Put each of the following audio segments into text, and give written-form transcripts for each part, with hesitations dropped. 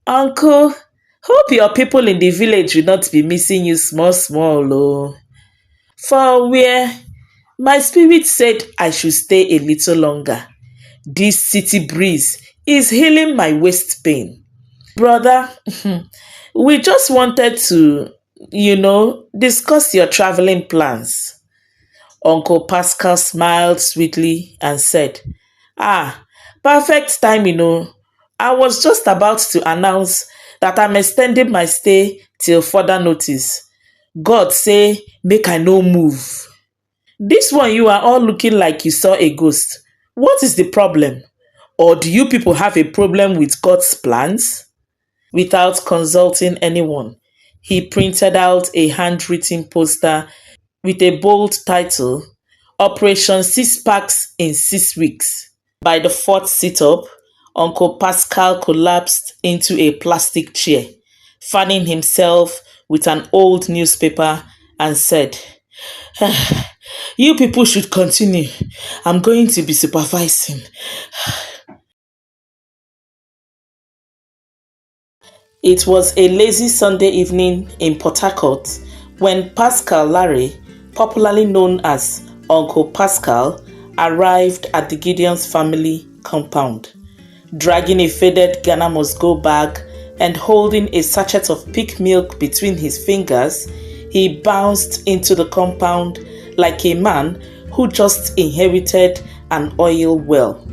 Uncle, hope your people in the village will not be missing you small, small, oh. For where my spirit said I should stay a little longer. This city breeze is healing my waist pain. Brother, we just wanted to, discuss your traveling plans. Uncle Pascal smiled sweetly and said, Ah, perfect time, I was just about to announce that I'm extending my stay till further notice. God say, make I no move. This one you are all looking like you saw a ghost. What is the problem? Or do you people have a problem with God's plans? Without consulting anyone, he printed out a handwritten poster with a bold title, Operation Six Packs in 6 weeks. By the fourth sit-up, Uncle Pascal collapsed into a plastic chair, fanning himself with an old newspaper and said, You people should continue. I'm going to be supervising. It was a lazy Sunday evening in Port Harcourt when Pascal Larry, popularly known as Uncle Pascal, arrived at the Gideons family compound. Dragging a faded Ghana must go bag and holding a sachet of pig milk between his fingers, he bounced into the compound like a man who just inherited an oil well.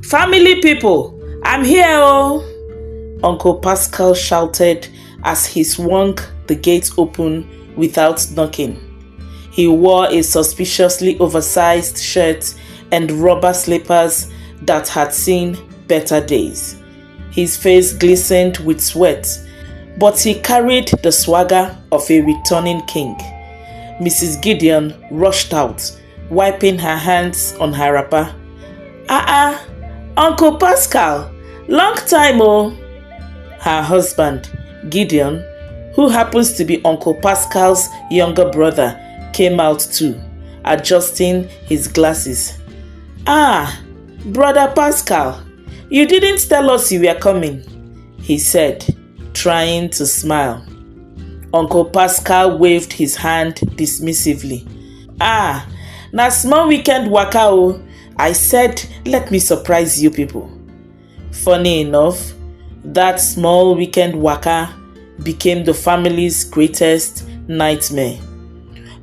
Family people, I'm here, oh! Uncle Pascal shouted as he swung the gate open without knocking. He wore a suspiciously oversized shirt and rubber slippers that had seen better days. His face glistened with sweat, but he carried the swagger of a returning king. Mrs. Gideon rushed out, wiping her hands on her wrapper. Uncle Pascal, long time, oh! Her husband, Gideon, who happens to be Uncle Pascal's younger brother, came out too, adjusting his glasses. Brother Pascal, you didn't tell us you were coming, he said, trying to smile. Uncle Pascal waved his hand dismissively. Na small weekend waka o. I said, let me surprise you people. Funny enough, that small weekend waka became the family's greatest nightmare.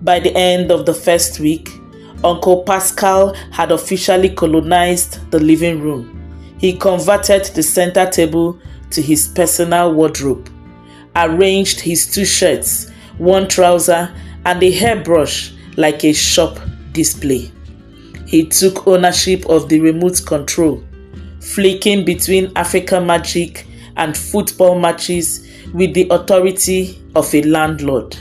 By the end of the first week, Uncle Pascal had officially colonized the living room. He converted the center table to his personal wardrobe, arranged his 2 shirts, 1 trouser, and a hairbrush like a shop display. He took ownership of the remote control, flicking between African magic and football matches with the authority of a landlord.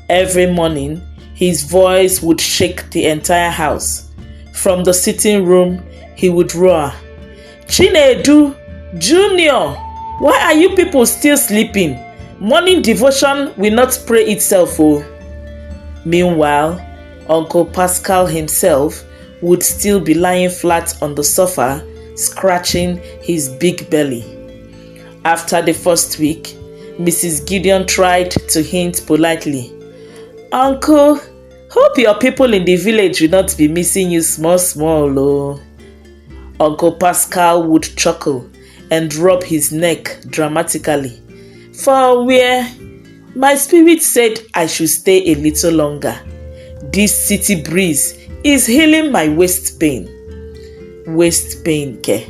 Every morning, his voice would shake the entire house. From the sitting room, he would roar, Chinedu, Junior, why are you people still sleeping? Morning devotion will not pray itself, oh. Meanwhile, Uncle Pascal himself would still be lying flat on the sofa, scratching his big belly. After the first week, Mrs. Gideon tried to hint politely, Uncle, hope your people in the village will not be missing you small, small, oh. Uncle Pascal would chuckle and rub his neck dramatically. For where my spirit said I should stay a little longer. This city breeze is healing my waist pain. Waist pain, ke?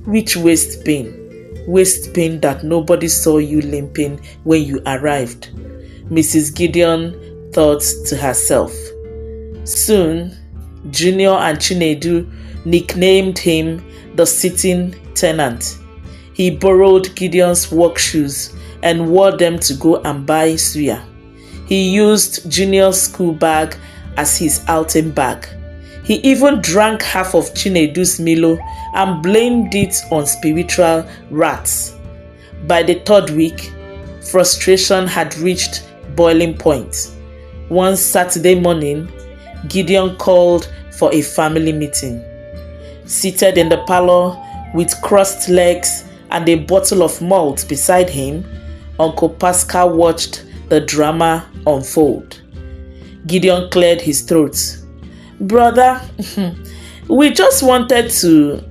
Which waist pain? Waist pain that nobody saw you limping when you arrived, Mrs. Gideon thought to herself. Soon, Junior and Chinedu nicknamed him the sitting tenant. He borrowed Gideon's work shoes and wore them to go and buy suya. He used Junior's school bag as his outing bag. He even drank half of Chinedu's Milo and blamed it on spiritual rats. By the 3rd week, frustration had reached boiling point. One Saturday morning, Gideon called for a family meeting. Seated in the parlor with crossed legs and a bottle of malt beside him, Uncle Pascal watched the drama unfold. Gideon cleared his throat. Brother, we just wanted to,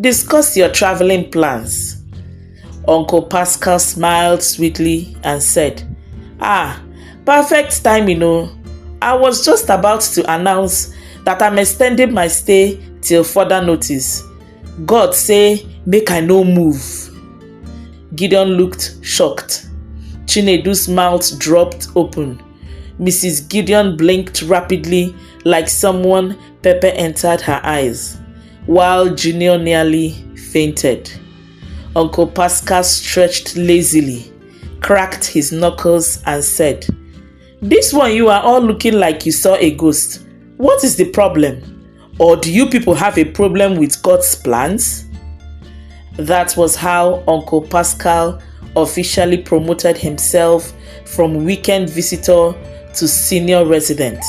discuss your traveling plans. Uncle Pascal smiled sweetly and said, perfect time, I was just about to announce that I'm extending my stay till further notice. God say, make I no move. Gideon looked shocked. Chinedu's mouth dropped open. Mrs. Gideon blinked rapidly like someone pepper entered her eyes, while Junior nearly fainted. Uncle Pascal stretched lazily, cracked his knuckles and said, "This one you are all looking like you saw a ghost. What is the problem? Or do you people have a problem with God's plans?" That was how Uncle Pascal officially promoted himself from weekend visitor to senior resident.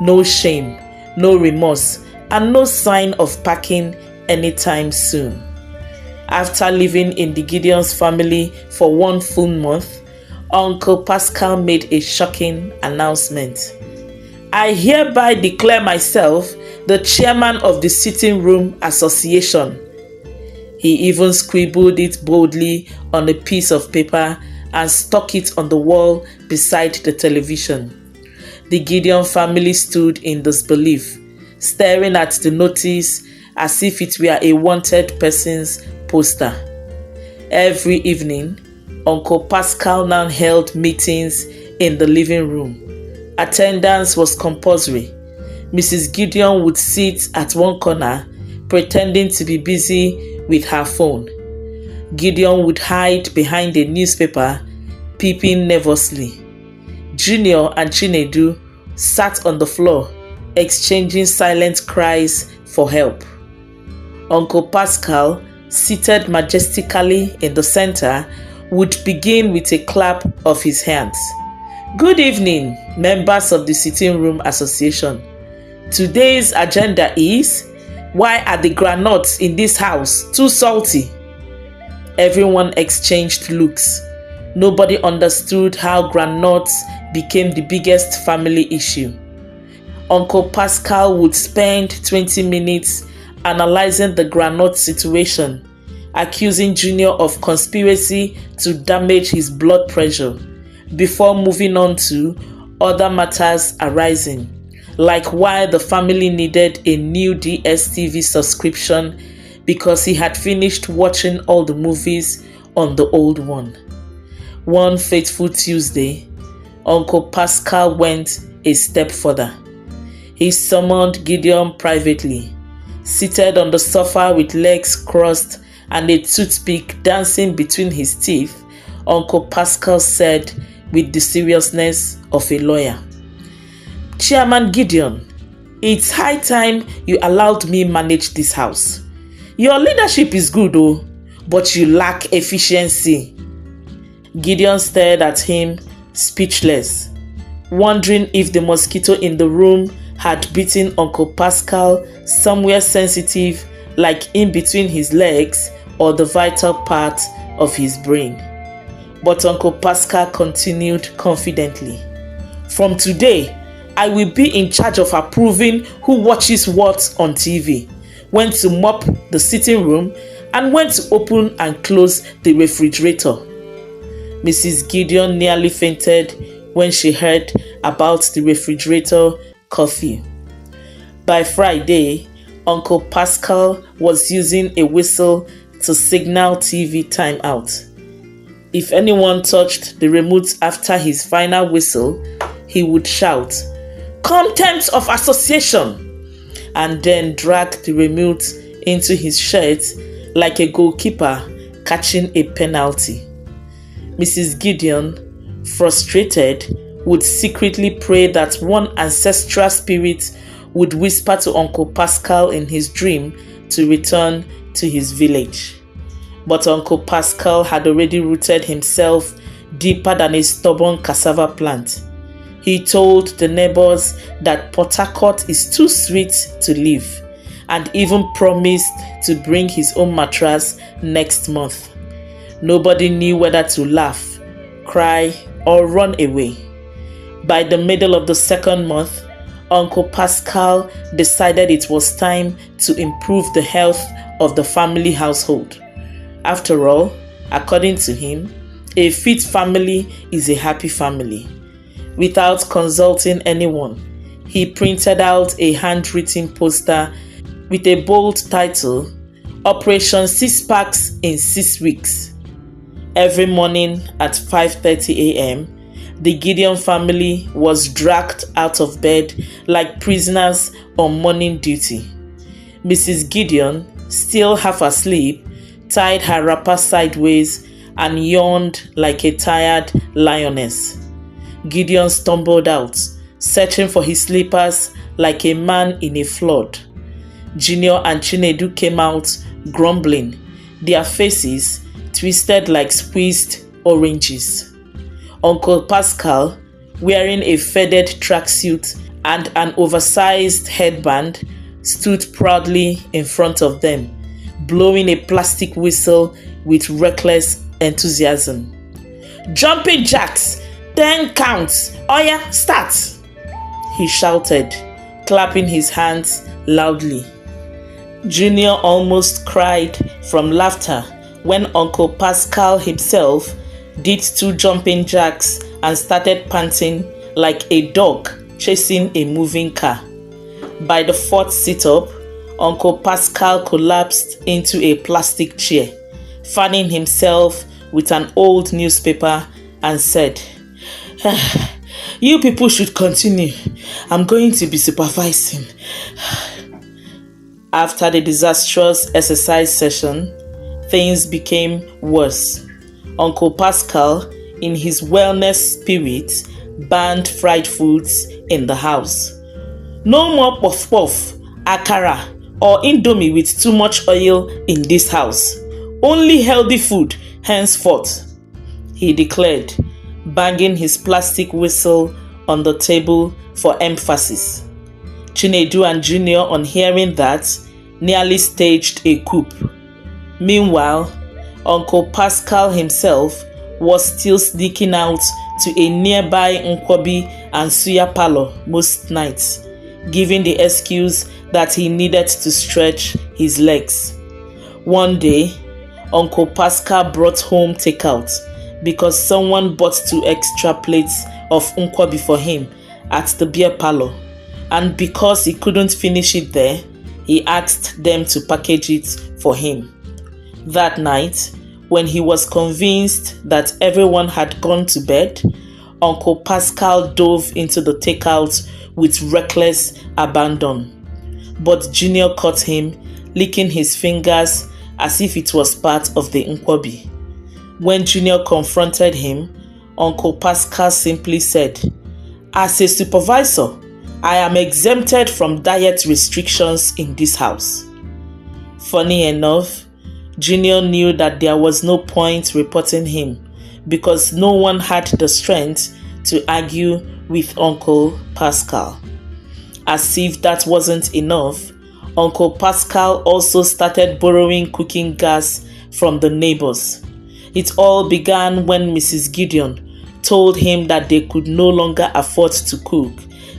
No shame, no remorse, and no sign of packing anytime soon. After living in the Gideons family for 1 full month, Uncle Pascal made a shocking announcement. "I hereby declare myself the chairman of the Sitting Room Association." He even scribbled it boldly on a piece of paper and stuck it on the wall beside the television. The Gideon family stood in disbelief, staring at the notice as if it were a wanted person's poster. Every evening, Uncle Pascal now held meetings in the living room. Attendance was compulsory. Mrs. Gideon would sit at one corner, pretending to be busy with her phone. Gideon would hide behind a newspaper, peeping nervously. Junior and Chinedu sat on the floor, exchanging silent cries for help. Uncle Pascal, seated majestically in the center, would begin with a clap of his hands. "Good evening, members of the Sitting Room Association. Today's agenda is, why are the granuts in this house too salty?" Everyone exchanged looks. Nobody understood how granuts became the biggest family issue. Uncle Pascal would spend 20 minutes analyzing the granite situation, accusing Junior of conspiracy to damage his blood pressure, before moving on to other matters arising, like why the family needed a new DSTV subscription because he had finished watching all the movies on the old one. One fateful Tuesday, Uncle Pascal went a step further. He summoned Gideon privately. Seated on the sofa with legs crossed and a toothpick dancing between his teeth, Uncle Pascal said with the seriousness of a lawyer, "Chairman Gideon, it's high time you allowed me manage this house. Your leadership is good, but you lack efficiency." Gideon stared at him, speechless, wondering if the mosquito in the room had bitten Uncle Pascal somewhere sensitive, like in between his legs or the vital part of his brain. But Uncle Pascal continued confidently, "From today, I will be in charge of approving who watches what on TV, when to mop the sitting room, and when to open and close the refrigerator." Mrs. Gideon nearly fainted when she heard about the refrigerator curfew. By Friday, Uncle Pascal was using a whistle to signal TV timeout. If anyone touched the remote after his final whistle, he would shout, "Contempt of association," and then drag the remote into his shirt like a goalkeeper catching a penalty. Mrs. Gideon, frustrated, would secretly pray that one ancestral spirit would whisper to Uncle Pascal in his dream to return to his village. But Uncle Pascal had already rooted himself deeper than a stubborn cassava plant. He told the neighbors that Port Harcourt is too sweet to live, and even promised to bring his own mattress next month. Nobody knew whether to laugh, cry, or run away. By the middle of the second month, Uncle Pascal decided it was time to improve the health of the family household. After all, according to him, a fit family is a happy family. Without consulting anyone, he printed out a handwritten poster with a bold title, Operation 6 Packs in 6 Weeks. Every morning at 5:30 a.m., the Gideon family was dragged out of bed like prisoners on morning duty. Mrs. Gideon, still half asleep, tied her wrapper sideways and yawned like a tired lioness. Gideon stumbled out, searching for his slippers like a man in a flood. Junior and Chinedu came out grumbling, their faces twisted like squeezed oranges. Uncle Pascal, wearing a faded tracksuit and an oversized headband, stood proudly in front of them, blowing a plastic whistle with reckless enthusiasm. "Jumping jacks! 10 counts! Oya, start!" he shouted, clapping his hands loudly. Junior almost cried from laughter when Uncle Pascal himself did 2 jumping jacks and started panting like a dog chasing a moving car. By the 4th sit-up, Uncle Pascal collapsed into a plastic chair, fanning himself with an old newspaper, and said, "You people should continue. I'm going to be supervising." After the disastrous exercise session, things became worse. Uncle Pascal, in his wellness spirit, banned fried foods in the house. "No more puff-puff, akara, or indomie with too much oil in this house. Only healthy food henceforth," he declared, banging his plastic whistle on the table for emphasis. Chinedu and Junior, on hearing that, nearly staged a coup. Meanwhile, Uncle Pascal himself was still sneaking out to a nearby nkwobi and suya parlor most nights, giving the excuse that he needed to stretch his legs. One day, Uncle Pascal brought home takeout because someone bought 2 extra plates of nkwobi for him at the beer parlor, and because he couldn't finish it there, he asked them to package it for him. That night, when he was convinced that everyone had gone to bed, Uncle Pascal dove into the takeout with reckless abandon. But Junior caught him, licking his fingers as if it was part of the nkwobi. When Junior confronted him, Uncle Pascal simply said, "As a supervisor, I am exempted from diet restrictions in this house." Funny enough, Junior knew that there was no point reporting him because no one had the strength to argue with Uncle Pascal. As if that wasn't enough, Uncle Pascal also started borrowing cooking gas from the neighbors. It all began when Mrs. Gideon told him that they could no longer afford to cook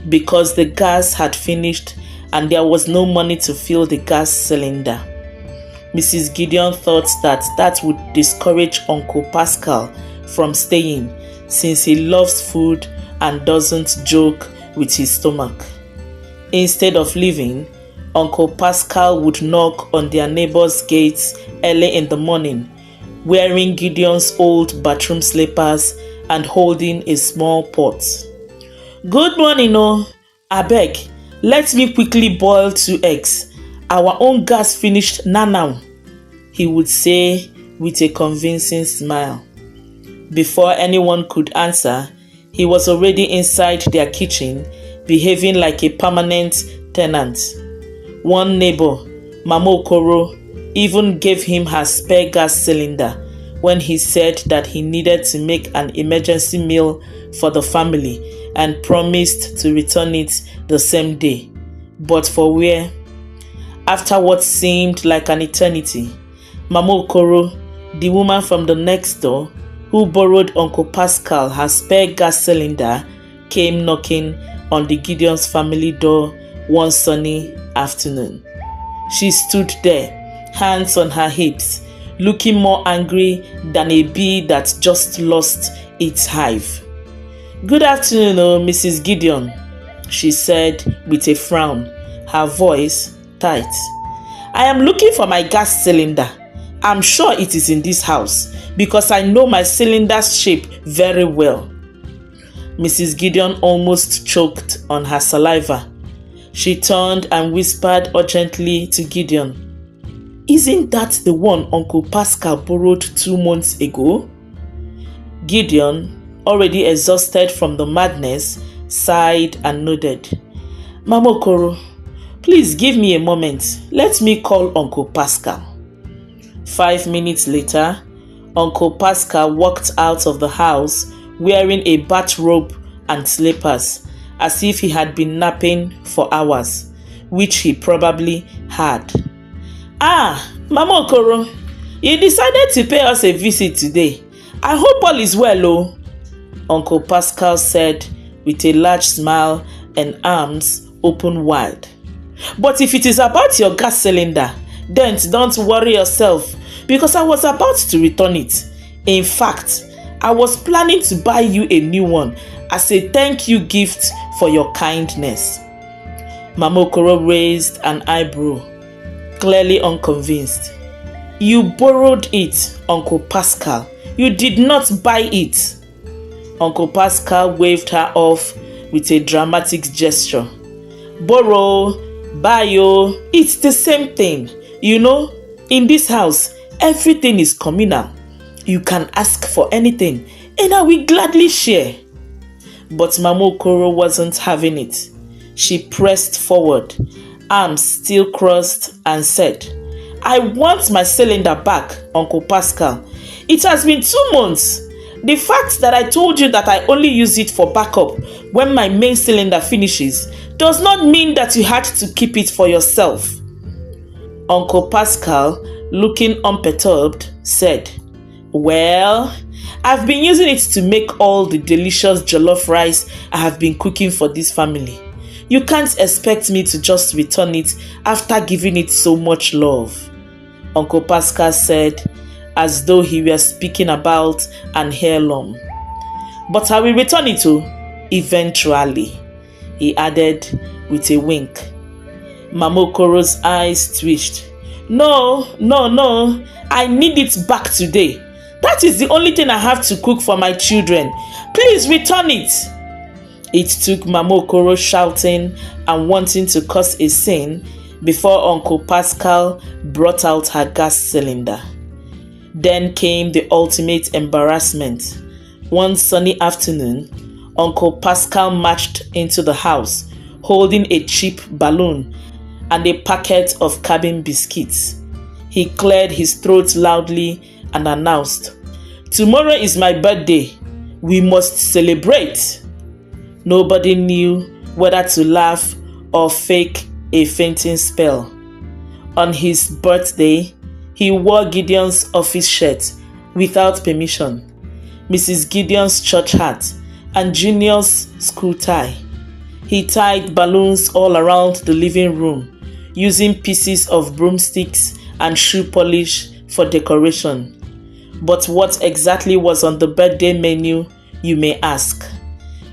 because the gas had finished and there was no money to fill the gas cylinder. Mrs. Gideon thought that would discourage Uncle Pascal from staying since he loves food and doesn't joke with his stomach. Instead of leaving, Uncle Pascal would knock on their neighbors' gates early in the morning, wearing Gideon's old bathroom slippers and holding a small pot. "Good morning, abeg, let me quickly boil 2 eggs. Our own gas finished now," he would say with a convincing smile. Before anyone could answer, he was already inside their kitchen, behaving like a permanent tenant. One neighbor, Mama Okoro, even gave him her spare gas cylinder when he said that he needed to make an emergency meal for the family and promised to return it the same day. But for where? After what seemed like an eternity, Mama Okoro, the woman from the next door, who borrowed Uncle Pascal her spare gas cylinder, came knocking on the Gideons family door one sunny afternoon. She stood there, hands on her hips, looking more angry than a bee that just lost its hive. "Good afternoon, Mrs. Gideon," she said with a frown, her voice tight. "I am looking for my gas cylinder. I'm sure it is in this house because I know my cylinder's shape very well." Mrs. Gideon almost choked on her saliva. She turned and whispered urgently to Gideon, "Isn't that the one Uncle Pascal borrowed 2 months ago?" Gideon, already exhausted from the madness, sighed and nodded. "Mama Okoro, please give me a moment. Let me call Uncle Pascal." 5 minutes later, Uncle Pascal walked out of the house wearing a bathrobe and slippers, as if he had been napping for hours, which he probably had. "Ah, Mama Okoro, you decided to pay us a visit today. I hope all is well, oh," Uncle Pascal said with a large smile and arms open wide. "But if it is about your gas cylinder, then don't worry yourself, because I was about to return it. In fact, I was planning to buy you a new one as a thank you gift for your kindness." Mama Okoro raised an eyebrow, clearly unconvinced. "You borrowed it, Uncle Pascal. You did not buy it." Uncle Pascal waved her off with a dramatic gesture. "Borrow, buy, it's the same thing. You know, in this house, everything is communal. You can ask for anything, and I will gladly share." But Mama Okoro wasn't having it. She pressed forward, arms still crossed, and said, "I want my cylinder back, Uncle Pascal. It has been 2 months. The fact that I told you that I only use it for backup when my main cylinder finishes does not mean that you had to keep it for yourself." Uncle Pascal, looking unperturbed, said, "Well, I've been using it to make all the delicious jollof rice I have been cooking for this family. You can't expect me to just return it after giving it so much love," Uncle Pascal said, as though he were speaking about an heirloom. "But I will return it eventually," he added with a wink. Mama Okoro's eyes twitched. No, I need it back today. That is the only thing I have to cook for my children. Please return it." It took Mama Okoro shouting and wanting to cause a scene before Uncle Pascal brought out her gas cylinder. Then came the ultimate embarrassment. One sunny afternoon, Uncle Pascal marched into the house holding a cheap balloon and a packet of cabin biscuits. He cleared his throat loudly and announced, "Tomorrow is my birthday. We must celebrate." Nobody knew whether to laugh or fake a fainting spell. On his birthday, he wore Gideon's office shirt without permission, Mrs. Gideon's church hat, and Junior's school tie. He tied balloons all around the living room, using pieces of broomsticks and shoe polish for decoration. But what exactly was on the birthday menu, you may ask?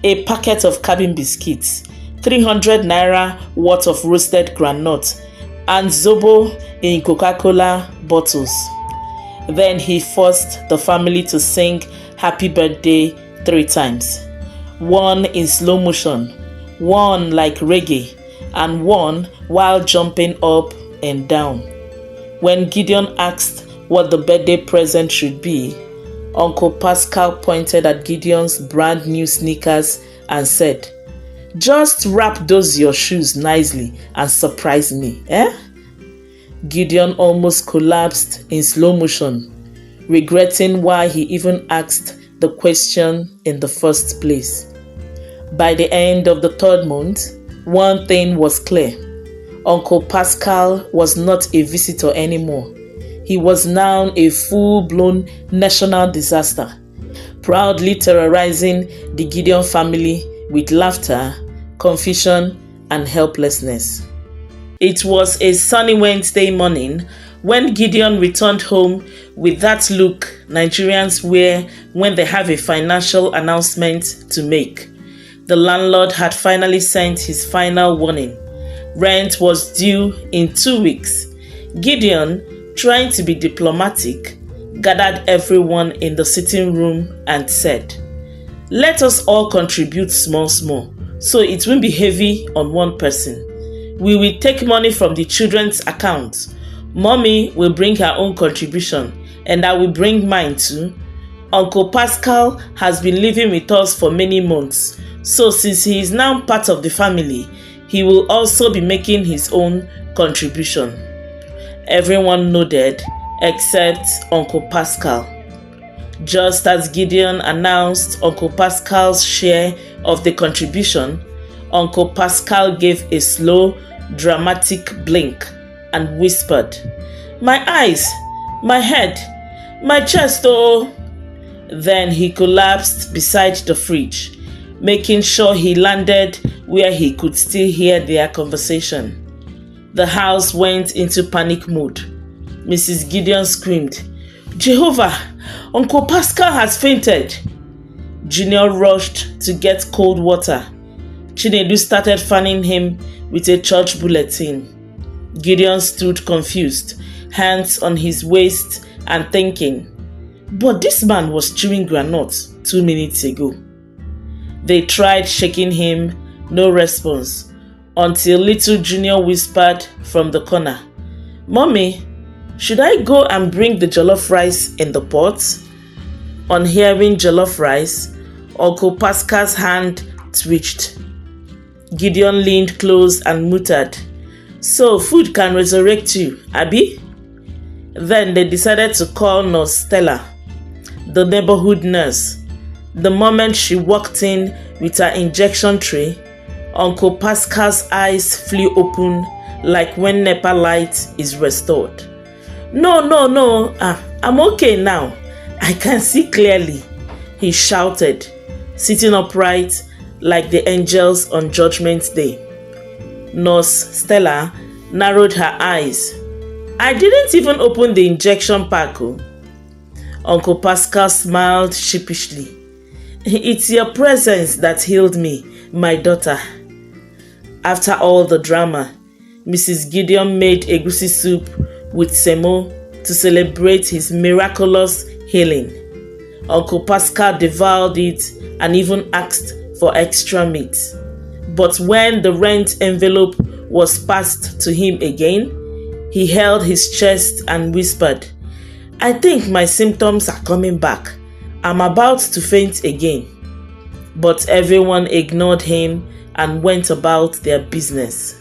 A packet of cabin biscuits, 300 naira worth of roasted groundnut, and Zobo in Coca-Cola bottles. Then he forced the family to sing happy birthday 3 times. One in slow motion, one like reggae, and one while jumping up and down. When Gideon asked what the birthday present should be, Uncle Pascal pointed at Gideon's brand new sneakers and said, "Just wrap those your shoes nicely and surprise me, eh?" Gideon almost collapsed in slow motion, regretting why he even asked the question in the first place. By the end of the 3rd month, one thing was clear. Uncle Pascal was not a visitor anymore. He was now a full-blown national disaster, proudly terrorizing the Gideon family with laughter, confusion, and helplessness. It was a sunny Wednesday morning when Gideon returned home with that look Nigerians wear when they have a financial announcement to make. The landlord had finally sent his final warning. Rent was due in 2 weeks. Gideon, trying to be diplomatic, gathered everyone in the sitting room and said, "Let us all contribute small, so it won't be heavy on one person. We will take money from the children's account. Mommy will bring her own contribution, and I will bring mine too. Uncle Pascal has been living with us for many months, so since he is now part of the family, he will also be making his own contribution." Everyone nodded except Uncle Pascal. Just as Gideon announced Uncle Pascal's share of the contribution, Uncle Pascal gave a slow, dramatic blink and whispered, "My eyes, my head, my chest, oh." Then he collapsed beside the fridge, making sure he landed where he could still hear their conversation. The house went into panic mode. Mrs. Gideon screamed, "Jehovah, Uncle Pascal has fainted." Junior rushed to get cold water. Chinedu started fanning him with a church bulletin. Gideon stood confused, hands on his waist and thinking, "But this man was chewing groundnuts 2 minutes ago." They tried shaking him, no response, until little Junior whispered from the corner, "Mommy, should I go and bring the jollof rice in the pot?" On hearing jollof rice, Uncle Pascal's hand twitched. Gideon leaned close and muttered, "So food can resurrect you, Abby?" Then they decided to call Nurse Stella, the neighborhood nurse. The moment she walked in with her injection tray, Uncle Pascal's eyes flew open like when NEPA light is restored. No, I'm okay now. I can see clearly," he shouted, sitting upright like the angels on Judgment Day. Nurse Stella narrowed her eyes. "I didn't even open the injection pack." Uncle Pascal smiled sheepishly. "It's your presence that healed me, my daughter." After all the drama, Mrs. Gideon made egusi soup with semo to celebrate his miraculous healing. Uncle Pascal devoured it and even asked for extra meat. But when the rent envelope was passed to him again, he held his chest and whispered, "I think my symptoms are coming back. I'm about to faint again." But everyone ignored him and went about their business.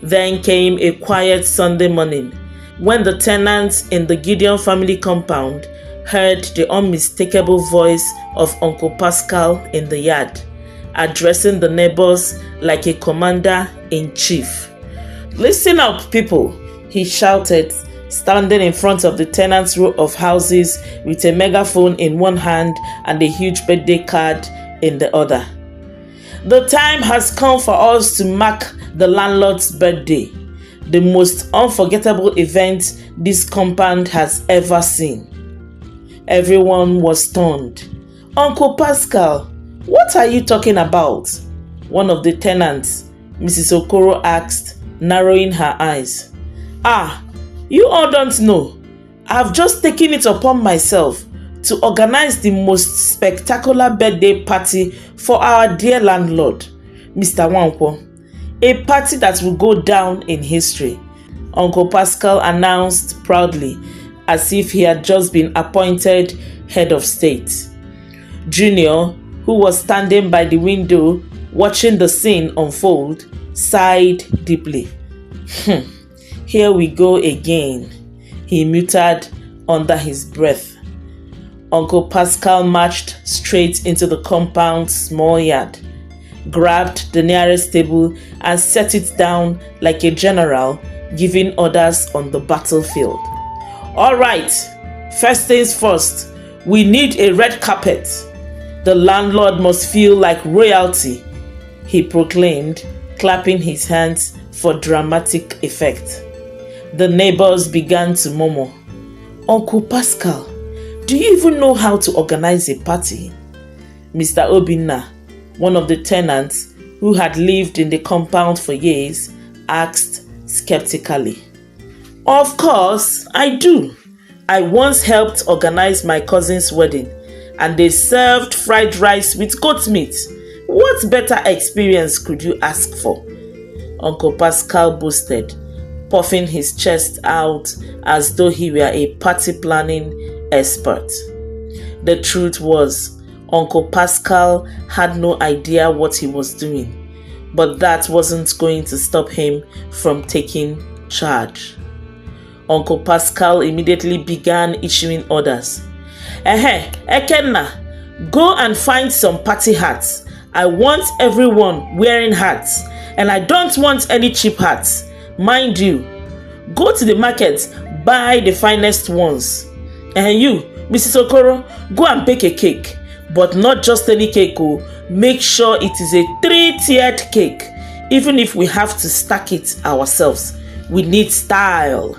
Then came a quiet Sunday morning when the tenants in the Gideon family compound heard the unmistakable voice of Uncle Pascal in the yard, addressing the neighbors like a commander-in-chief. "Listen up, people," he shouted, standing in front of the tenants' row of houses with a megaphone in one hand and a huge birthday card in the other. "The time has come for us to mark the landlord's birthday, the most unforgettable event this compound has ever seen." Everyone was stunned. "Uncle Pascal, what are you talking about?" one of the tenants, Mrs. Okoro, asked, narrowing her eyes. You all don't know. I've just taken it upon myself to organize the most spectacular birthday party for our dear landlord, Mr. Wankwo. A party that will go down in history," Uncle Pascal announced proudly, as if he had just been appointed head of state. Junior, who was standing by the window watching the scene unfold, sighed deeply. "Here we go again," he muttered under his breath. Uncle Pascal marched straight into the compound's small yard. grabbed the nearest table and set it down like a general giving orders on the battlefield. "All right, first things first, we need a red carpet. The landlord must feel like royalty," he proclaimed, clapping his hands for dramatic effect. The neighbors began to murmur, "Uncle Pascal, do you even know how to organize a party?" Mr. Obinna, one of the tenants who had lived in the compound for years, asked skeptically. "Of course, I do. I once helped organize my cousin's wedding, and they served fried rice with goat meat. What better experience could you ask for?" Uncle Pascal boasted, puffing his chest out as though he were a party planning expert. The truth was, Uncle Pascal had no idea what he was doing, but that wasn't going to stop him from taking charge. Uncle Pascal immediately began issuing orders. Ekenna, go and find some party hats. I want everyone wearing hats, and I don't want any cheap hats. Mind you, go to the market, buy the finest ones. And you, Mrs. Okoro, go and bake a cake. But not just any cake, make sure it is a 3-tiered cake. Even if we have to stack it ourselves, we need style.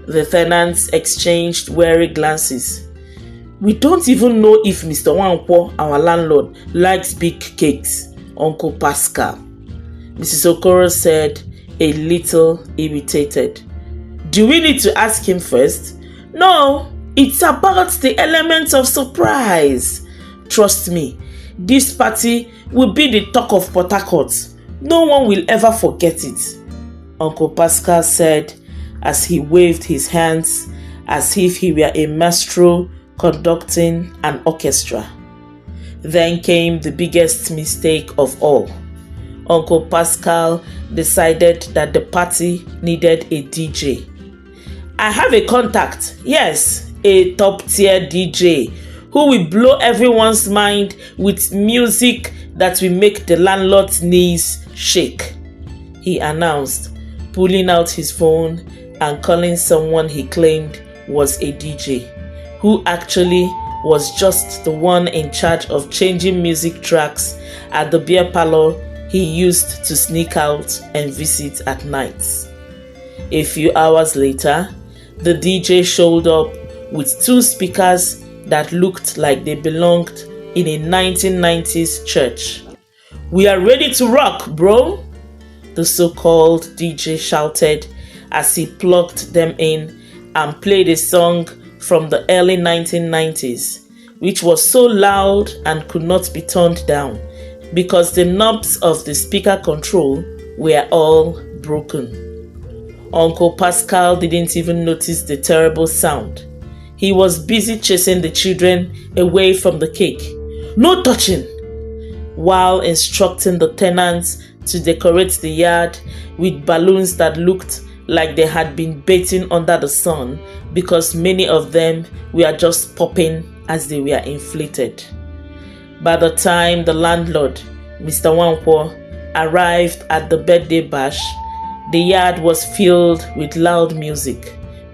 The tenants exchanged wary glances. "We don't even know if Mr. Wankwo, our landlord, likes big cakes, Uncle Pascal," Mrs. Okoro said, a little irritated. "Do we need to ask him first?" "No, it's about the element of surprise. Trust me, this party will be the talk of Port Harcourt. No one will ever forget it," Uncle Pascal said as he waved his hands as if he were a maestro conducting an orchestra. Then came the biggest mistake of all. Uncle Pascal decided that the party needed a DJ. "I have a contact, yes, a top-tier DJ who will blow everyone's mind with music that will make the landlord's knees shake," he announced, pulling out his phone and calling someone he claimed was a DJ, who actually was just the one in charge of changing music tracks at the beer parlor he used to sneak out and visit at nights. A few hours later, the DJ showed up with 2 speakers that looked like they belonged in a 1990s church. "We are ready to rock, bro," the so-called DJ shouted as he plugged them in and played a song from the early 1990s, which was so loud and could not be turned down because the knobs of the speaker control were all broken. Uncle Pascal didn't even notice the terrible sound. He was busy chasing the children away from the cake. "No touching!" while instructing the tenants to decorate the yard with balloons that looked like they had been bathing under the sun because many of them were just popping as they were inflated. By the time the landlord, Mr. Wankwo, arrived at the birthday bash, the yard was filled with loud music,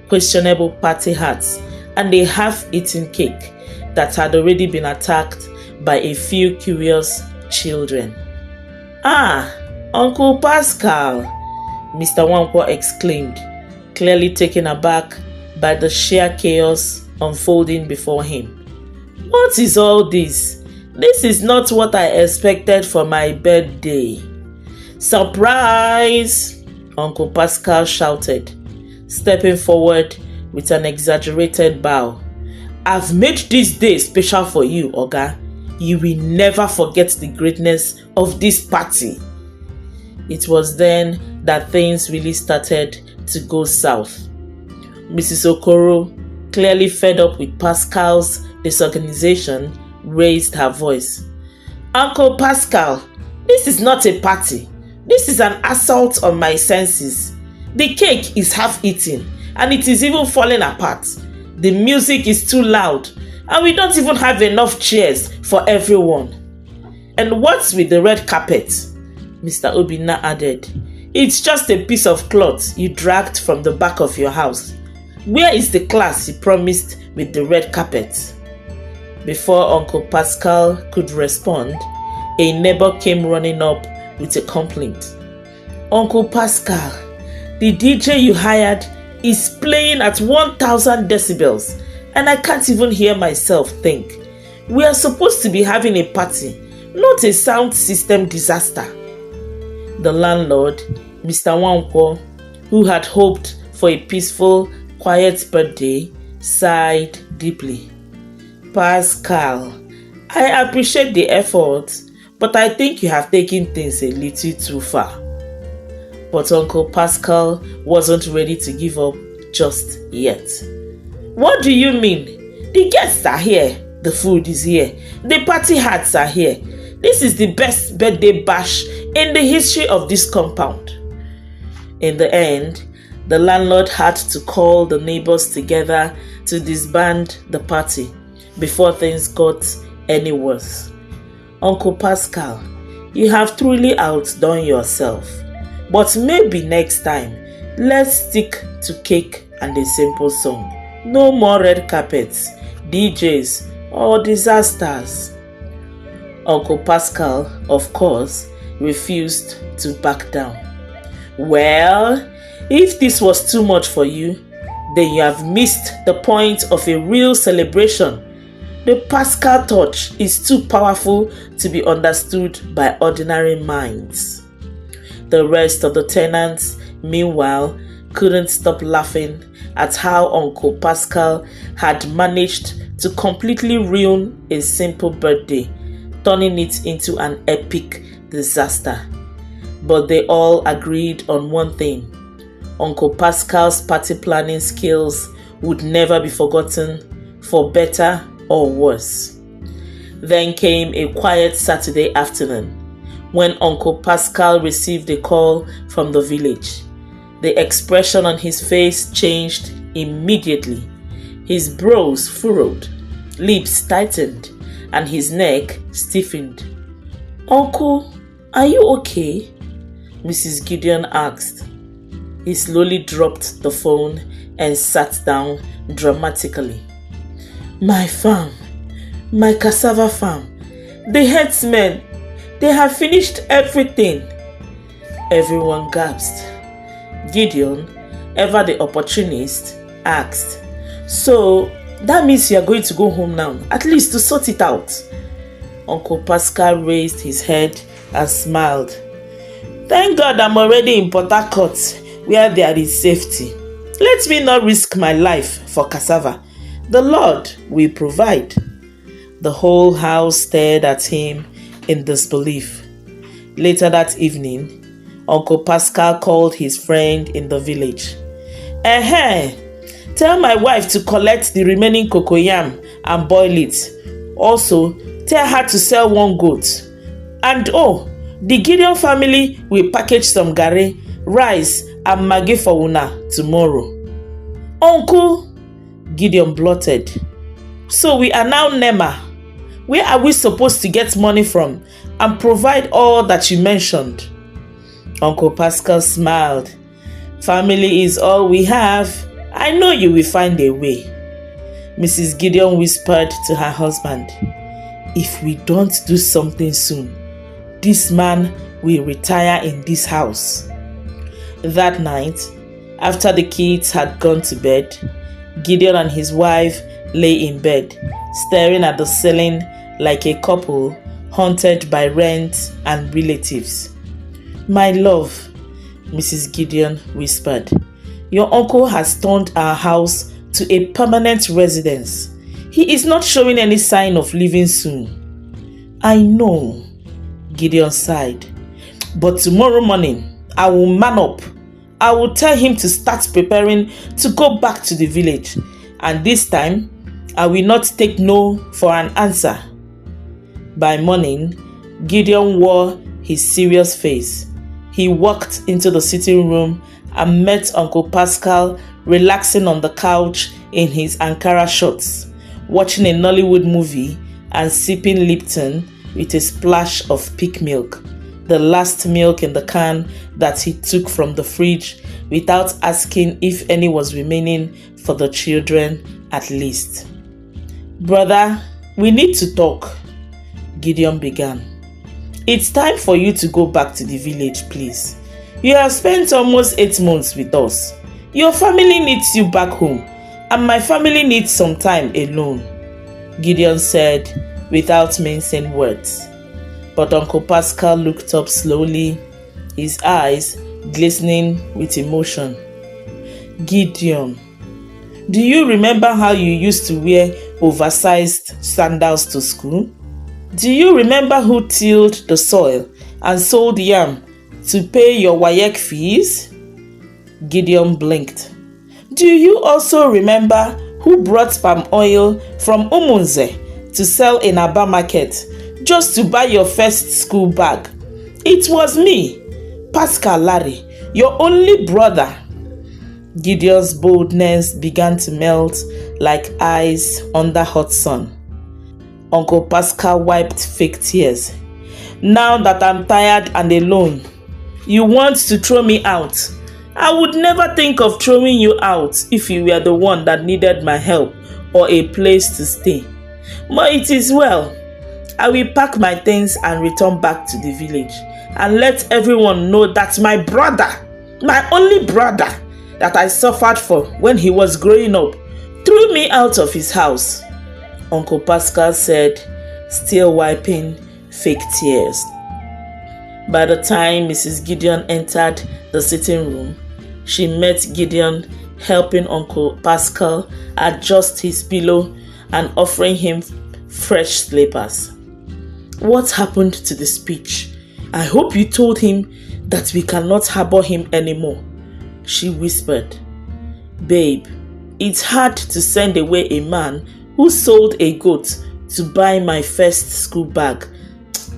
questionable party hats, and a half-eaten cake that had already been attacked by a few curious children. "Ah, Uncle Pascal," Mr. Wankwo exclaimed, clearly taken aback by the sheer chaos unfolding before him. "What is all this? This is not what I expected for my birthday." "Surprise!" Uncle Pascal shouted, stepping forward with an exaggerated bow. "I've made this day special for you, Oga. You will never forget the greatness of this party." It was then that things really started to go south. Mrs. Okoro, clearly fed up with Pascal's disorganization, raised her voice. "Uncle Pascal, this is not a party. This is an assault on my senses. The cake is half eaten and it is even falling apart. The music is too loud and we don't even have enough chairs for everyone." And what's with the red carpet? Mr. Obinna added. It's just a piece of cloth you dragged from the back of your house. Where is the class you promised with the red carpet? Before Uncle Pascal could respond, a neighbor came running up with a complaint. Uncle Pascal, the DJ you hired is playing at 1000 decibels and I can't even hear myself think. We are supposed to be having a party, not a sound system disaster. The landlord, Mr. Wankwo, who had hoped for a peaceful, quiet birthday, sighed deeply. Pascal, I appreciate the effort, but I think you have taken things a little too far. But Uncle Pascal wasn't ready to give up just yet. What do you mean? The guests are here, the food is here, the party hats are here. This is the best birthday bash in the history of this compound. In the end, the landlord had to call the neighbors together to disband the party before things got any worse. Uncle Pascal, you have truly outdone yourself. But maybe next time, let's stick to cake and a simple song. No more red carpets, DJs, or disasters. Uncle Pascal, of course, refused to back down. Well, if this was too much for you, then you have missed the point of a real celebration. The Pascal touch is too powerful to be understood by ordinary minds. The rest of the tenants, meanwhile, couldn't stop laughing at how Uncle Pascal had managed to completely ruin a simple birthday, turning it into an epic disaster. But they all agreed on one thing. Uncle Pascal's party planning skills would never be forgotten, for better or worse. Then came a quiet Saturday afternoon when Uncle Pascal received a call from the village. The expression on his face changed immediately. His brows furrowed, lips tightened, and his neck stiffened. Uncle, are you okay? Mrs. Gideon asked. He slowly dropped the phone and sat down dramatically. My farm, my cassava farm, the herdsmen, they have finished everything. Everyone gasped. Gideon, ever the opportunist, asked, So, that means you are going to go home now, at least to sort it out. Uncle Pascal raised his head and smiled. Thank God I'm already in Port Harcourt, where there is safety. Let me not risk my life for cassava. The Lord will provide. The whole house stared at him in disbelief. Later that evening, Uncle Pascal called his friend in the village. Tell my wife to collect the remaining cocoyam and boil it. Also, tell her to sell one goat. And the Gideon family will package some garri, rice and maggi for una tomorrow. Uncle, Gideon blurted. So we are now Nema. Where are we supposed to get money from and provide all that you mentioned? Uncle Pascal smiled. Family is all we have. I know you will find a way. Mrs. Gideon whispered to her husband. If we don't do something soon, this man will retire in this house. That night, after the kids had gone to bed, Gideon and his wife lay in bed, staring at the ceiling like a couple haunted by rent and relatives. My love, Mrs. Gideon whispered, your uncle has turned our house to a permanent residence. He is not showing any sign of leaving soon. I know, Gideon sighed, but tomorrow morning I will man up. I will tell him to start preparing to go back to the village, and this time I will not take no for an answer. By morning, Gideon wore his serious face. He walked into the sitting room and met Uncle Pascal relaxing on the couch in his Ankara shorts, watching a Nollywood movie and sipping Lipton with a splash of pig milk, the last milk in the can that he took from the fridge without asking if any was remaining for the children at least. "Brother, we need to talk," Gideon began. "It's time for you to go back to the village, please. You have spent almost 8 months with us. Your family needs you back home, and my family needs some time alone," Gideon said without mincing words. But Uncle Pascal looked up slowly, his eyes glistening with emotion. "Gideon, do you remember how you used to wear oversized sandals to school? Do you remember who tilled the soil and sold yam to pay your WAEC fees?" Gideon blinked. "Do you also remember who brought palm oil from Umunze to sell in Aba market just to buy your first school bag? It was me, Pascal Larry, your only brother." Gideon's boldness began to melt like ice under hot sun. Uncle Pascal wiped fake tears. "Now that I'm tired and alone, you want to throw me out? I would never think of throwing you out if you were the one that needed my help or a place to stay. But it is well. I will pack my things and return back to the village and let everyone know that my brother, my only brother that I suffered for when he was growing up, threw me out of his house," Uncle Pascal said, still wiping fake tears. By the time Mrs. Gideon entered the sitting room, she met Gideon helping Uncle Pascal adjust his pillow and offering him fresh slippers. "What happened to the speech? I hope you told him that we cannot harbor him anymore," she whispered. "Babe, it's hard to send away a man who sold a goat to buy my first school bag.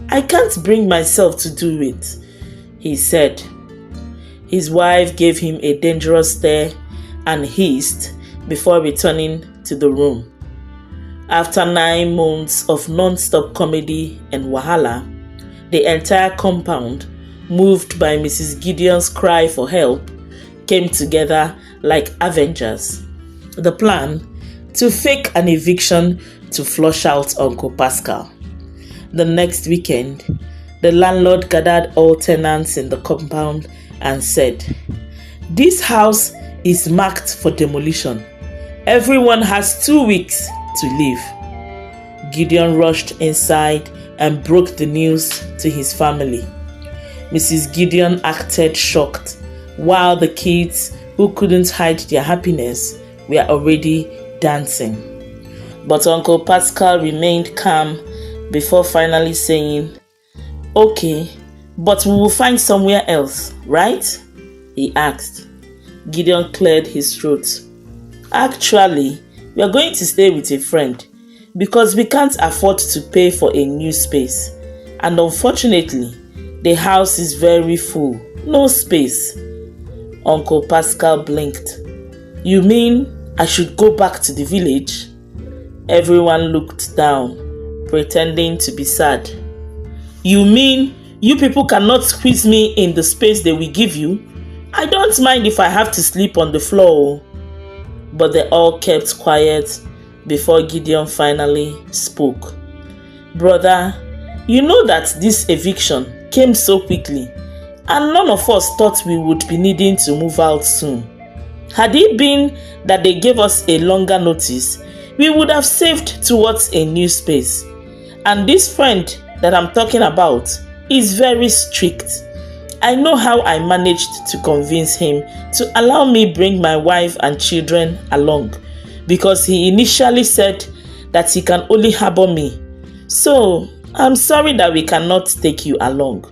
I can't bring myself to do it," he said. His wife gave him a dangerous stare and hissed before returning to the room. After 9 months of non-stop comedy and wahala, the entire compound, moved by Mrs. Gideon's cry for help, came together like Avengers. The plan: to fake an eviction to flush out Uncle Pascal. The next weekend, the landlord gathered all tenants in the compound and said, "This house is marked for demolition. Everyone has 2 weeks to leave." Gideon rushed inside and broke the news to his family. Mrs. Gideon acted shocked, while the kids, who couldn't hide their happiness, were already dancing. But Uncle Pascal remained calm before finally saying, "Okay, but we will find somewhere else, right?" he asked. Gideon cleared his throat. "Actually, we are going to stay with a friend because we can't afford to pay for a new space. And unfortunately, the house is very full. No space." Uncle Pascal blinked. "You mean I should go back to the village?" Everyone looked down, pretending to be sad. "You mean you people cannot squeeze me in the space they will give you? I don't mind if I have to sleep on the floor." But they all kept quiet before Gideon finally spoke. "Brother, you know that this eviction came so quickly, and none of us thought we would be needing to move out soon. Had it been that they gave us a longer notice, we would have saved towards a new space. And this friend that I'm talking about is very strict. I know how I managed to convince him to allow me bring my wife and children along, because he initially said that he can only harbor me. So I'm sorry that we cannot take you along."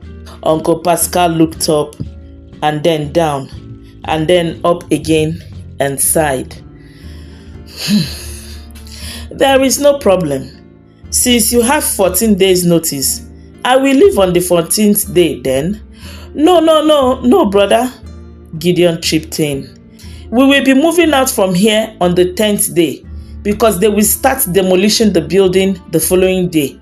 Uncle Pascal looked up and then down and then up again and sighed. "There is no problem. Since you have 14 days notice, I will leave on the 14th day then." No, brother," Gideon chipped in. "We will be moving out from here on the 10th day because they will start demolishing the building the following day.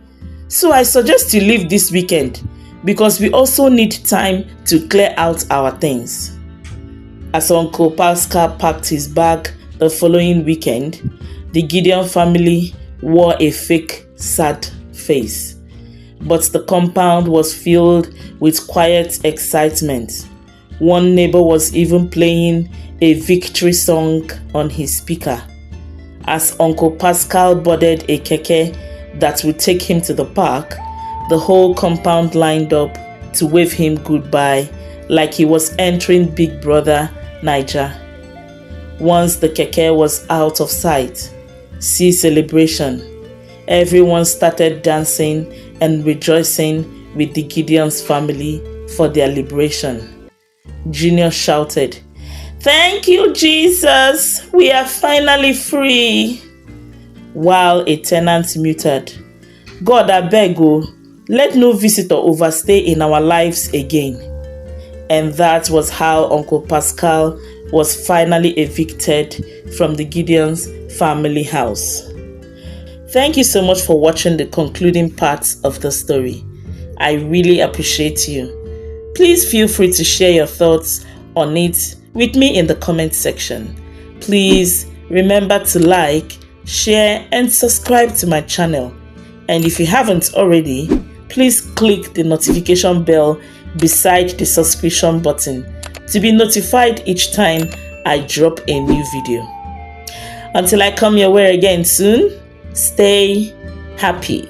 So I suggest you leave this weekend because we also need time to clear out our things. As Uncle Pascal packed his bag the following weekend, the Gideon family wore a fake, sad face. But the compound was filled with quiet excitement. One neighbor was even playing a victory song on his speaker. As Uncle Pascal boarded a keke that would take him to the park, the whole compound lined up to wave him goodbye like he was entering Big Brother Niger. Once the keke was out of sight, see celebration. Everyone started dancing and rejoicing with the Gideons family for their liberation. Junior shouted, "Thank you, Jesus! We are finally free!" While a tenant muted, "God abeg o, let no visitor overstay in our lives again." And that was how Uncle Pascal was finally evicted from the Gideons family house. Thank you so much for watching the concluding parts of the story. I really appreciate you. Please feel free to share your thoughts on it with me in the comment section. Please remember to like, share and subscribe to my channel. And if you haven't already, please click the notification bell beside the subscription button to be notified each time I drop a new video. Until I come your way again soon, stay happy.